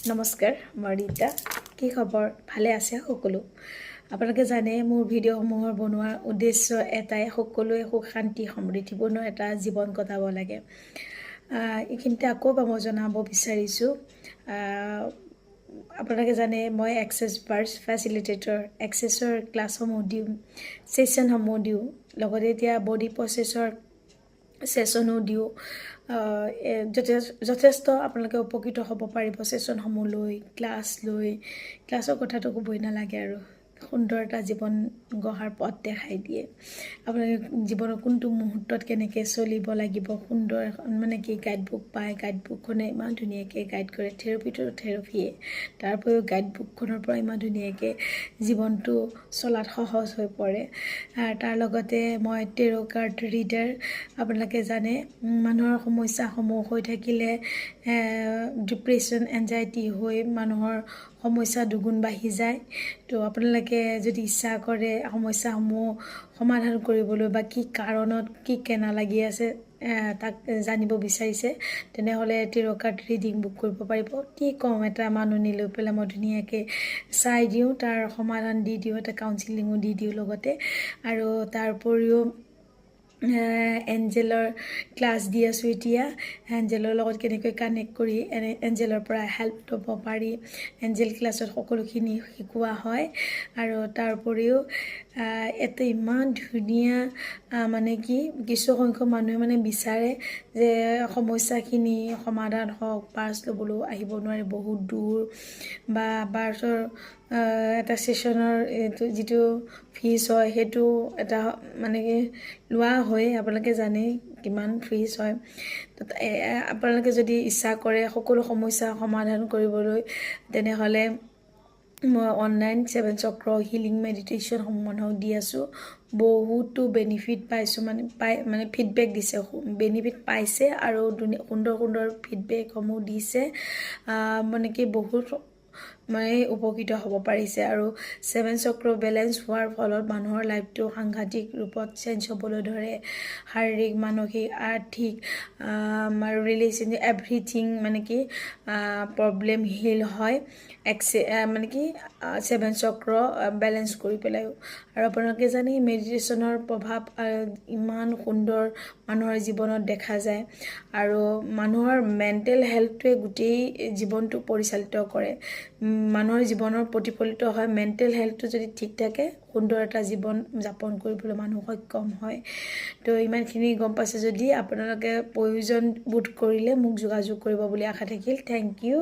নমস্কাৰ মই ৰীতা কি খবৰ ভালে আছে সকলো আপোনালোকে জানে মোৰ ভিডিঅ'সমূহৰ বনোৱাৰ উদ্দেশ্য এটাই সকলোৱে সুখ শান্তি সমৃদ্ধিপূৰ্ণ এটা জীৱন কটাব লাগে এইখিনিতে আকৌ মই জনাব বিচাৰিছোঁ আপোনালোকে জানে মই এক্সেছ বাৰ্ছ ফেচিলিটেটৰ এক্সেছৰ ক্লাছসমূহ দিওঁ ছেশ্যনসমূহ দিওঁ লগতে এতিয়া বডি প্ৰচেছৰ ছেশ্যনো দিওঁ যথেষ্ট আপোনালোকে উপকৃত হ'ব পাৰিব ছেশ্যনসমূহ লৈ ক্লাছৰ কথাটো ক'বই নালাগে আৰু সুন্দৰ এটা জীৱন গঢ়াৰ পথ দেখাই দিয়ে আপোনালোকে জীৱনৰ কোনটো মুহূৰ্তত কেনেকৈ চলিব লাগিব সুন্দৰ মানে কি গাইডবুক পায় গাইডবুকখনে ইমান ধুনীয়াকৈ গাইড কৰে থেৰাপিটো থেৰাপিয়ে তাৰ উপৰিও গাইডবুকখনৰ পৰা ইমান ধুনীয়াকৈ জীৱনটো চলাত সহজ হৈ পৰে তাৰ লগতে মই টেৰ' কাৰ্ড ৰিডাৰ আপোনালোকে জানে মানুহৰ সমস্যাসমূহ হৈ থাকিলে ডিপ্ৰেশ্যন এনজাইটি হৈ মানুহৰ সমস্যা দুগুণ বাঢ়ি যায় তো আপোনালোকে যদি ইচ্ছা কৰে সমস্যাসমূহ সমাধান কৰিবলৈ বা কি কাৰণত কি কেনা লাগি আছে তাক জানিব বিচাৰিছে তেনেহ'লে টেৰ' কাৰ্ড ৰিডিং বুক কৰিব পাৰিব কি কম এটা মানুহ লৈ পেলাই মই ধুনীয়াকৈ চাই দিওঁ তাৰ সমাধান দি দিওঁ এটা কাউন্সিলিঙো দি দিওঁ লগতে আৰু তাৰ উপৰিও এঞ্জেলৰ ক্লাছ দি আছোঁ এতিয়া এঞ্জেলৰ লগত কেনেকৈ কানেক্ট কৰি এঞ্জেলৰ পৰা হেল্প ল'ব পাৰি এঞ্জেল ক্লাছত সকলোখিনি শিকোৱা হয় আৰু তাৰ উপৰিও এটা ইমান ধুনীয়া মানে কি কিছুসংখ্যক মানুহে মানে বিচাৰে যে সমস্যাখিনি সমাধান হওক বাছ ল'বলৈ আহিব নোৱাৰে বহুত দূৰ বা বাছৰ এটা ছেশ্যনৰ যিটো ফিজ হয় সেইটো এটা মানে কি লোৱা হয় আপোনালোকে জানে কিমান ফিজ হয় আপোনালোকে যদি ইচ্ছা কৰে সকলো সমস্যা সমাধান কৰিবলৈ তেনেহ'লে মই অনলাইন 7 চক্ৰ হিলিং মেডিটেশ্যনসমূহ মানুহক দি আছোঁ বহুতো বেনিফিট পাইছোঁ মানে ফিডবেক দিছে বেনিফিট পাইছে আৰু সুন্দৰ ফিডবেকসমূহ দিছে মানে কি বহুত মানে উপকৃত হ'ব পাৰিছে আৰু 7 চক্ৰ বেলেঞ্চ হোৱাৰ ফলত মানুহৰ লাইফটো সাংঘাতিক ৰূপত চেঞ্জ হ'বলৈ ধৰে শাৰীৰিক মানসিক আৰ্থিক আৰু ৰিলেশ্যনশ্বিপ এভৰিথিং মানে কি প্ৰব্লেম হিল হয় মানে কি 7 চক্ৰ বেলেঞ্চ কৰি পেলাই আৰু আপোনালোকে জানে মেডিটেশ্যনৰ প্ৰভাৱ ইমান সুন্দৰ মানুহৰ জীৱনত দেখা যায় আৰু মানুহৰ মেণ্টেল হেল্থটোৱে গোটেই জীৱনটো পৰিচালিত কৰে মানুহৰ জীৱনৰ প্ৰতিফলিত হয় মেণ্টেল হেল্থটো যদি ঠিক থাকে সুন্দৰ এটা জীৱন যাপন কৰিবলৈ মানুহ সক্ষম হয় তো ইমানখিনি গম পাইছে যদি আপোনালোকে প্ৰয়োজন বোধ কৰিলে মোক যোগাযোগ কৰিব বুলি আশা থাকিল থেংক ইউ